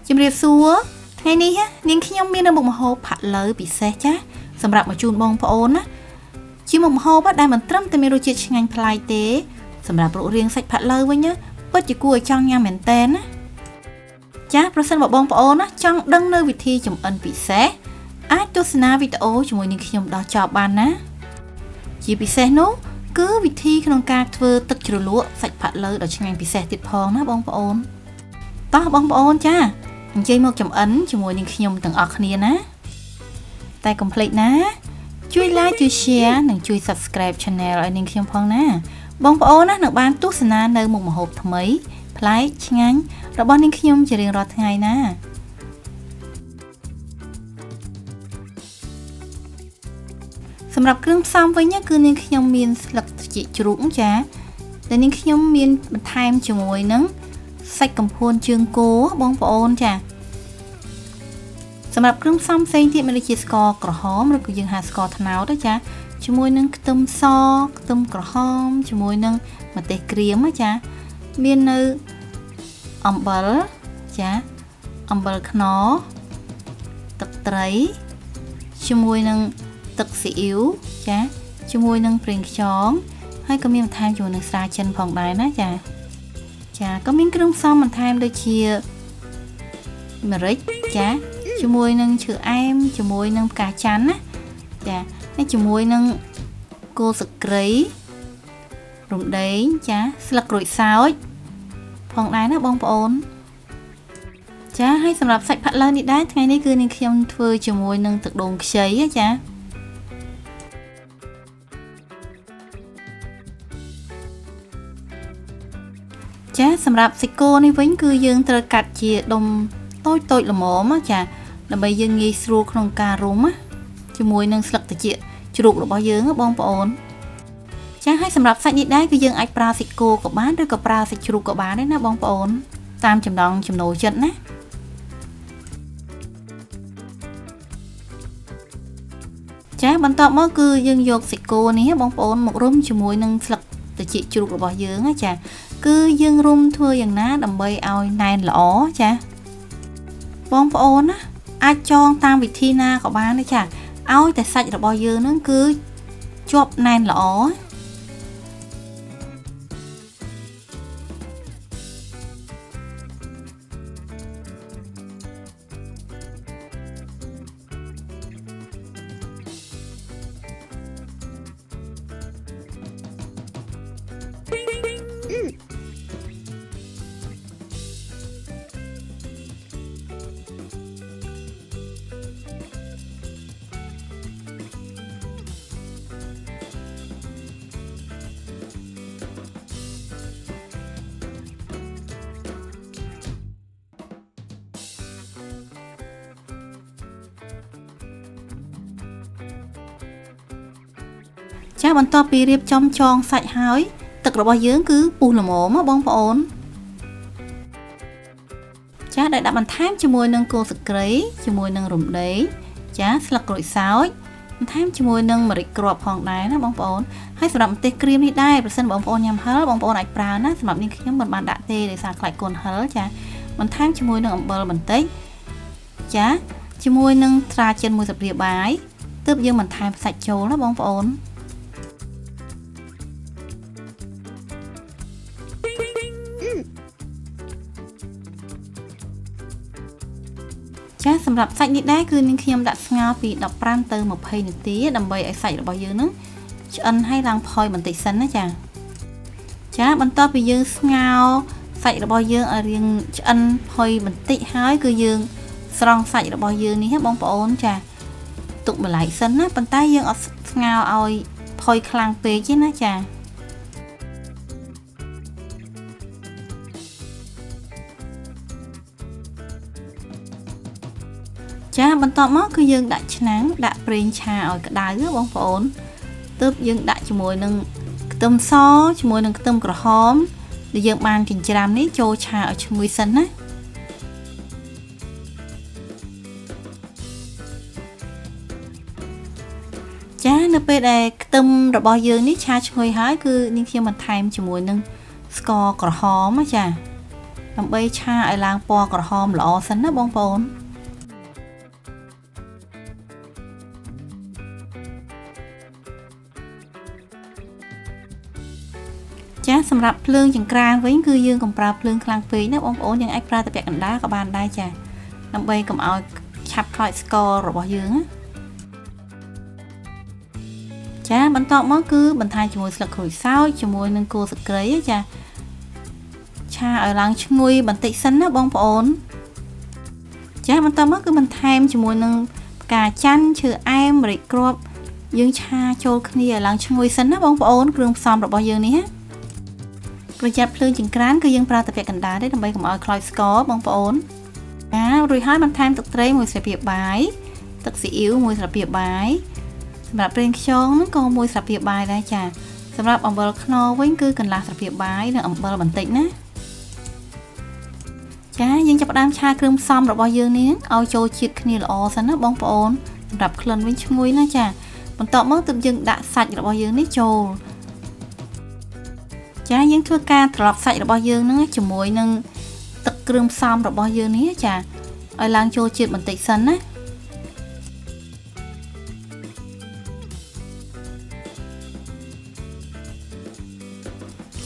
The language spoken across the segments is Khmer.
ជំរាបសួរថ្ងៃនេះនាងខ្ញុំមានមុខម្ហូបផាក់ឡូវពិសេសចាសម្រាប់មកជូនបងប្អូនណាជាមុខម្ហូបដែលមិនត្រឹមតែមានរសជាតិឆ្ងាញ់ប្លែកទេសម្រាប់រូបរាងសាច់ផាក់ឡូវវិញណាពិតជាគួរឲ្យចង់ញ៉ាំមែនតើណាចាប្រសិនបើបងប្អូនណាចង់ដឹងនៅវិធីចម្អិនពិសេសអាចទស្សនាវីដេអូជាមួយនាងខ្ញុំដល់ចប់បានណាជាពិសេសនោះគឺវិធីក្នុងការធ្វើទឹកជ្រលក់សាច់ផាក់ឡូវដ៏ឆ្ងាញ់ពិសេសទៀតផងណាបងប្អូនតោះបងប្អូនចាអញ្ជើញមកចម្អិនជាមួយនឹងខ្ញុំទាំងអស់គ្នាណាតែកុំភ្លេចណាជួយ like ជួយ share និងជួយ subscribe channel ឲ្យនាងខ្ញុំផងណាបងប្អូនណានឹងបានទស្សនានៅមុខម្ហូបថ្មីប្លែកឆ្ងាញ់របស់នាងខ្ញុំជារៀងរាល់ថ្ងៃណាសម្រាប់គ្រឿងផ្សំវិញគឺនាងខ្ញុំមានស្លឹកត្រចៀកជ្រូកចាដែលនាងខ្ញុំមានបន្ថែមជាមួយនឹងសាច់កំភួនជើងគោបងប្អូនចាសម្រាប់គ្រឿងផ្សំផ្សេងទៀតមានដូចជាស្ករក្រហមឬក៏យើងហៅស្ករត្នោតចាជាមួយនឹងខ្ទឹមសខ្ទឹមក្រហមជាមួយនឹងម្ទេសក្រៀមចាមាននៅអំបិលចាអំបិលខ្នុរទឹកត្រីជាមួយនឹងទឹកស៊ីអ៊ីវចាជាមួយនឹងប្រេងខ្យងហើយក៏មានបន្ថែមជាមួយនឹងស្រាចិនផងដែរណាចាក៏មានគ្រឿងផ្សំបន្ថែមដូចជាម្រេចចាជាមួយនឹងឈើអែមជាមួយនឹងផ្កាច័ន្ទណាចាហើយជាមួយនឹងគល់ស្ក្រៃរំដេងចាស្លឹកក្រូចសើចផងដែរណាបងប្អូនចាហើយសម្រាប់សាច់ផាក់ឡូវនេះដែរថ្ងៃនេះគឺនាងខ្ញុំធ្វើជាមួយនឹងទឹកដូងខ្ចីចាសម្រាប់សាច់គោនេះវិញគឺយើងត្រូវកាត់ជាដុំតូចល្មមចាដើម្បីយើងងាយស្រួលក្នុងការរុំជាមួយនឹងស្លឹកត្រចៀកជ្រូករបស់យើងបងប្អូនចាហើយសម្រាប់សាច់នេះដែរគឺយើងអាចប្រើសាច់គោក៏បានឬក៏ប្រើសាច់ជ្រូកក៏បានដែរណាបងប្អូនតាមចំណង់ចំណូលចិត្តណាចាបន្ទាប់មកគឺយើងយកសាច់គោនេះបងប្អូនមករុំជាមួយនឹងស្លឹកត្រចៀកជ្រូករបស់យើងចាគឺយើងរុំធ្វើយ៉ាងណាដើម្បីឲ្យណែនល្អចាបងប្អូនណាអាចចងតាមវិធីណាក៏បានដែរចាឲ្យតែសាច់របស់យើងនឹងគឺជាប់ណែនល្អចាបន្ទាប់ពីរៀបចំចងសាច់ហើយទឹករបស់យើងគឺពុះល្មមបងប្អូនចាដែលដាក់បន្ថែមជាមួយនឹងគល់ស្ក្រៃជាមួយនឹងរំដេងចាស្លឹកក្រូចសើចបន្ថែមជាមួយនឹងម្រេចគ្រាប់ផងដែរណាបងប្អូនហើយសម្រាប់ម្ទេសក្រៀមនេះដែរប្រសិនបងប្អូនញ៉ាំហឹរបងប្អូនអាចប្រើណាសម្រាប់នេះខ្ញុំមិនបានដាក់ទេដោយសារខ្លាចកូនហឹរចាបន្ថែមជាមួយនឹងអំបិលបន្តិចចាជាមួយនឹងត្រាចិនមួយស្លាបព្រាបាយទើបយើងបន្ថែមសាច់ចូលណាបងប្អូនចាសម្រាប់សាច់នេះដែរគឺនាងខ្ញុំដាក់ស្ងោរពី15ទៅ20នាទីដើម្បីឲ្យសាច់របស់យើងនឹងឆ្អិនឲ្យឡើងផុយបន្តិចសិនណាចាបន្ទាប់ពីយើងស្ងោរសាច់របស់យើងឲ្យរៀងឆ្អិនផុយបន្តិចហើយគឺយើងស្រង់សាច់របស់យើងនេះបងប្អូនចាទុកម្ល៉េះសិនណាប៉ុន្តែយើងអត់ស្ងោរឲ្យផុយខ្លាំងពេកទេណាចាបន្ទាប់មកគឺយើងដាក់ឆ្នាំងដាក់ប្រេងឆាឲ្យក្តៅបងប្អូនទើបយើងដាក់ជាមួយនឹងខ្ទឹមសជាមួយនឹងខ្ទឹមក្រហមដែលយើងបានចិញ្ច្រាំនេះចូលឆាឲ្យឈ្ងុយសិនណាចានៅពេលដែលខ្ទឹមរបស់យើងនេះឆាឈ្ងុយហើយគឺនាងខ្ញុំបន្ថែមជាមួយនឹងស្ករក្រហមចា ដើម្បីឆាឲ្យឡើងពណ៌ក្រហមល្អសិនណាបងប្អូនចាសម្រាប់ភ្លើងចង្ក្រានវិញគឺយើងកុំប្រើភ្លើងខ្លាំងពេកណាបងប្អូនយើងអាចប្រើតែពាក់កណ្ដាលក៏បានដែរចាដើម្បីកុំឲ្យឆាប់ខ្លោចស្កររបស់យើងណាចាបន្តមកគឺបន្ថែមជាមួយស្លឹកក្រូចសើចជាមួយនឹងគល់ស្លឹកគ្រៃចាឆាឲ្យឡើងឈ្ងុយបន្តិចសិនណាបងប្អូនចាបន្តមកគឺបន្ថែមជាមួយនឹងផ្កាច័ន្ទឈើអែមម្រេចគ្រាប់យើងឆាចូលគ្នាឲ្យឡើងឈ្ងុយសិនណាបងប្អូនគ្រឿងផ្សំរបស់យើងនេះប្រយ័ត្នភ្លើងចង្ក្រានគឺយើងប្រើតែពាក់កណ្ដាលទេដើម្បីកុំឲ្យខ្លោចស្ករបងប្អូនចារួចហើយបន្ថែមទឹកត្រី1ស្លាបព្រាបាយទឹកស៊ីអ៊ីវ1ស្លាបព្រាបាយសម្រាប់ប្រេងខ្យងហ្នឹងក៏1ស្លាបព្រាបាយដែរចាសម្រាប់អំបិលខ្នុរវិញគឺកន្លះស្លាបព្រាបាយនិងអំបិលបន្តិចណាចាយើងចាប់ផ្ដើមឆាគ្រឿងផ្សំរបស់យើងនេះឲ្យចូលជាតិគ្នាល្អសិនណាបងប្អូនសម្រាប់ក្លិនវិញឈ្ងុយណាចាបន្តមកទើបយើងដាក់សាច់របស់យើងនេះចូលចាយើងធ្វើការត្រឡប់សាច់របស់យើងហ្នឹងជាមួយនឹងទឹកគ្រឿងផ្សំរបស់យើងនេះចាឲ្យឡើងចូលជាតិបន្តិចសិនណា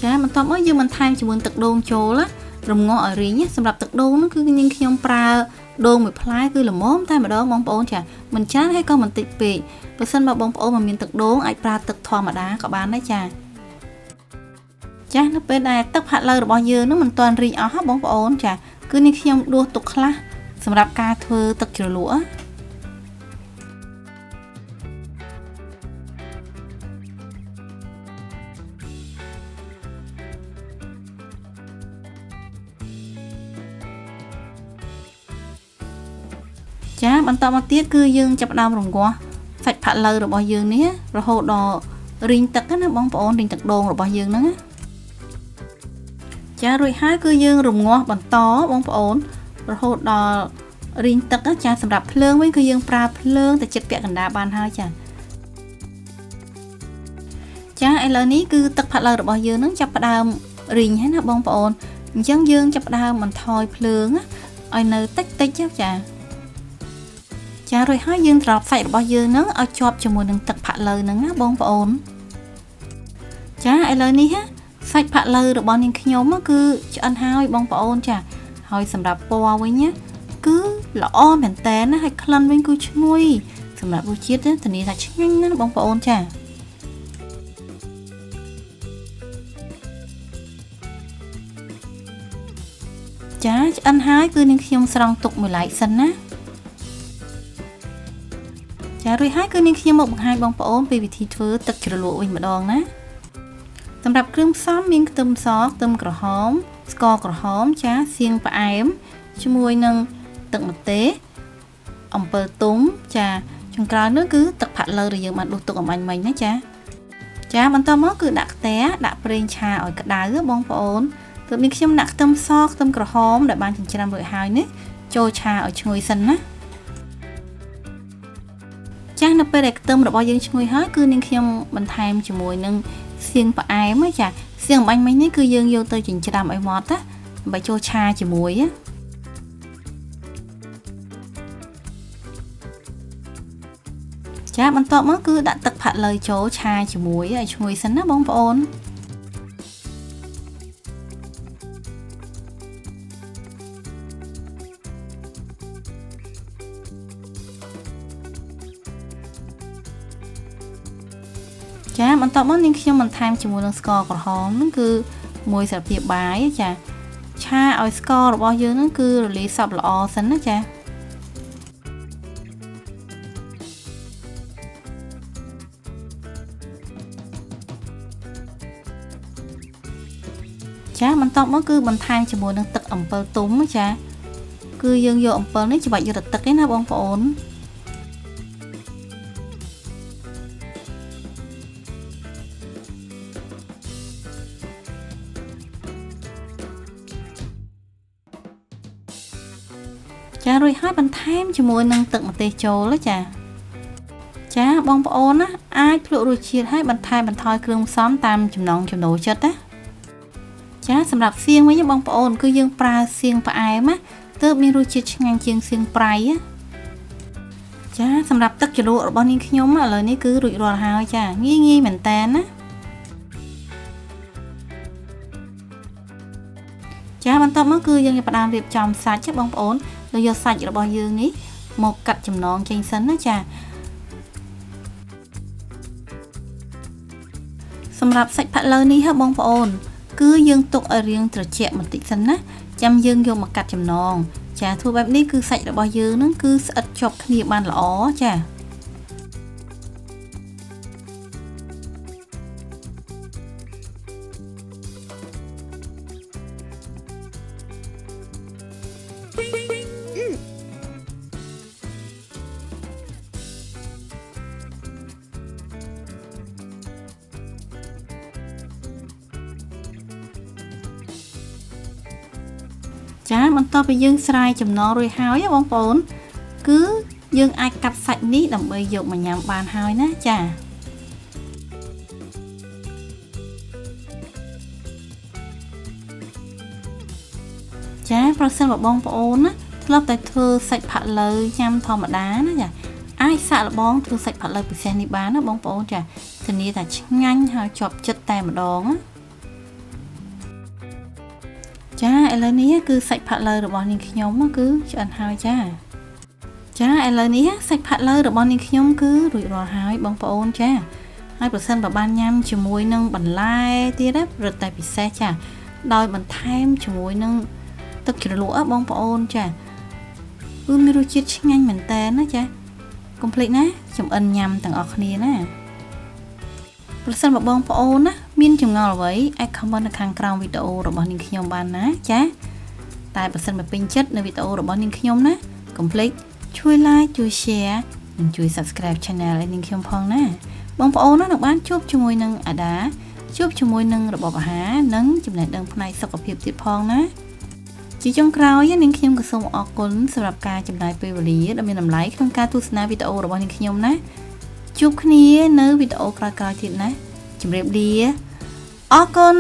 ចាបន្តមកយើងបន្ថែមជាមួយទឹកដូងចូលរំងាស់ឲ្យរីងសម្រាប់ទឹកដូងហ្នឹងគឺខ្ញុំប្រើដូងមួយផ្លែគឺល្មមតែម្ដងបងប្អូនចាមិនច្រើនហើយក៏មិនតិចពេកបើសិនបើបងប្អូនមិនមានទឹកដូងអាចប្រើទឹកធម្មតាក៏បានដែរចានៅពេលដែលទឹកផាត់ឡូវរបស់យើងនឹងមិនទាន់រីងអស់បងប្អូនចាគឺនេះខ្ញុំដួសទុកខ្លះសម្រាប់ការធ្វើទឹកជ្រលក់ចាបន្តមកទៀតគឺយើងចាប់ផ្ដើមរំងាស់សាច់ផាត់ឡូវរបស់យើងនេះរហូតដល់រីងទឹកណាបងប្អូនរីងទឹកដូងរបស់យើងហ្នឹងចារួចហើយគឺយើងរំងាស់បន្តបងប្អូនរហូតដល់រីងទឹកចាសម្រាប់ភ្លើងវិញគឺយើងប្រើភ្លើងតែចិត្តពាក់កណ្ដាលបានហើយចាឥឡូវនេះគឺទឹកផាត់ឡូវរបស់យើងនឹងចាប់ផ្ដើមរីងហើយណាបងប្អូនអញ្ចឹងយើងចាប់ផ្ដើមបន្ថយភ្លើងឲ្យនៅតិចចារួចហើយយើងត្រឡប់សាច់របស់យើងនឹងឲ្យជាប់ជាមួយនឹងទឹកផាត់ឡូវហ្នឹងណាបងប្អូនចាឥឡូវនេះសាច់ផាក់ឡូវរបស់នាងខ្ញុំគឺឆ្អិនហើយបងប្អូនចាហើយសម្រាប់ពណ៌វិញគឺល្អមែនតើណាហើយក្លិនវិញគឺឈ្ងុយសម្រាប់រសជាតិធានាថាឆ្ងាញ់ណាស់បងប្អូនចាឆ្អិនហើយគឺនាងខ្ញុំស្រង់ទុកមួយឡែកសិនណារួចហើយគឺនាងខ្ញុំមកបង្ហាញបងប្អូនពីវិធីធ្វើទឹកជ្រលក់វិញម្ដងណាសម្រាប់គ្រឿងផ្សំមានខ្ទឹមសខ្ទឹមក្រហមស្ករក្រហមចាសៀងផ្អែមជាមួយនឹងទឹកម្ទេសអំពិលទុំចាចុងក្រោយនោះគឺទឹកផាត់ឡូវដែលយើងបានដួសទុកអំបញ្ញមិញណាចាបន្តមកគឺដាក់ខ្ទះដាក់ប្រេងឆាឲ្យក្តៅបងប្អូនទើបនេះខ្ញុំដាក់ខ្ទឹមសខ្ទឹមក្រហមដែលបានចិញ្ច្រាំរួចហើយនេះចូលឆាឲ្យឈ្ងុយសិនណានៅពេលដែលខ្ទឹមរបស់យើងឈ្ងុយហើយគឺនាងខ្ញុំបន្ថែមជាមួយនឹងសៀងផ្អែមចាសៀងអំបញ្ញមិញនេះគឺយើងយកទៅចិញ្ច្រាំឲ្យម៉ត់ណាដើម្បីចូលឆាជាមួយបន្ទាប់មកគឺដាក់ទឹកផាត់ឡូវចូលឆាជាមួយឲ្យឈ្ងុយសិនណាបងប្អូនបន្ទាប់មកនាងខ្ញុំបន្ថែមជាមួយនឹងស្ករក្រហមហ្នឹងគឺ1ស្លាបព្រាបាយចាឆាឲ្យស្កររបស់យើងហ្នឹងគឺរលាយសព្វល្អសិនណាបន្ទាប់មកគឺបន្ថែមជាមួយនឹងទឹកអំពិលទុំចាគឺយើងយកអំពិលនេះច្របាច់យកទៅទឹកឯណាបងប្អូនរួចហើយបន្ថែមជាមួយនឹងទឹកម្ទេសចូលចាបងប្អូនណាអាចភ្លក់រសជាតិហើយបន្ថែមបន្ថយគ្រឿងផ្សំតាមចំណង់ចំណូលចិត្តណា ចាសម្រាប់សៀងវិញបងប្អូនគឺយើងប្រើសៀងផ្អែមណាទើបមានរសជាតិឆ្ងាញ់ជាងសៀងប្រៃចាសម្រាប់ទឹកជ្រលក់របស់នាងខ្ញុំឥឡូវនេះគឺរួចរាល់ហើយចាងាយមែនតើណាចាបន្ទាប់មកគឺយើងផ្ដើមរៀបចំសាច់បងប្អូនដោយយកសាច់របស់យើងនេះមកកាត់ចំណងចេញសិនណាចាសម្រាប់សាច់ផាក់ឡូវនេះបងប្អូនគឺយើងទុកឲ្យរាងត្រជាក់បន្តិចសិនណាចាំយើងយកមកកាត់ចំណងចាធ្វើបែបនេះគឺសាច់របស់យើងនឹងគឺស្អិតជាប់គ្នាបានល្អចាចាបន្ទាប់ពីយើងស្រាយចំណងរួចហើយបងប្អូនគឺយើងអាចកាត់សាច់នេះដើម្បីយកមកញ៉ាំបានហើយណាចាប្រសិនបើបងប្អូនណាធ្លាប់តែធ្វើសាច់ផាក់ឡូវញ៉ាំធម្មតាណាចាអាចសាកល្បងធ្វើសាច់ផាក់ឡូវពិសេសនេះបានណាបងប្អូនចាធានាថាឆ្ងាញ់ហើយជាប់ចិត្តតែម្ដងណាចាឥឡូវនេះគឺសាច់ផាក់ឡូវរបស់នាងខ្ញុំគឺឆ្អិនហើយចាឥឡូវនេះសាច់ផាក់ឡូវរបស់នាងខ្ញុំគឺរួចរាល់ហើយបងប្អូនចាហើយប្រសិនបើបានញ៉ាំជាមួយនឹងបន្លែទៀតណារឹតតែពិសេសចាដោយបន្ថែមជាមួយនឹងទឹកជ្រលក់បងប្អូនចាគឺមានរសជាតិឆ្ងាញ់មែនតើណាចាកុំភ្លេចណាចំអិនញ៉ាំទាំងអស់គ្នាណាប្រសិនបើបងប្អូនណាមានចម្ងល់អ្វីអាច comment នៅខាងក្រោមវីដេអូរបស់នាងខ្ញុំបានណាចាតែប្រសិនបើពេញចិត្តនៅវីដេអូរបស់នាងខ្ញុំណាកុំភ្លេចជួយ like ជួយ share និងជួយ subscribe channel ឲ្យនាងខ្ញុំផងណាបងប្អូនណានឹងបានជួបជាមួយនឹងអាដាជួបជាមួយនឹងរបបអាហារនិងចំណេះដឹងផ្នែកសុខភាពទៀតផងណាជាចុងក្រោយនាងខ្ញុំក៏សូមអរគុណសម្រាប់ការចំណាយពេលវេលាដ៏មានតម្លៃក្នុងការទស្សនាវីដេអូរបស់នាងខ្ញុំណាជួបគ្នានៅវីដេអូក្រោយៗទៀតណាជម្រាបលាអរគុណ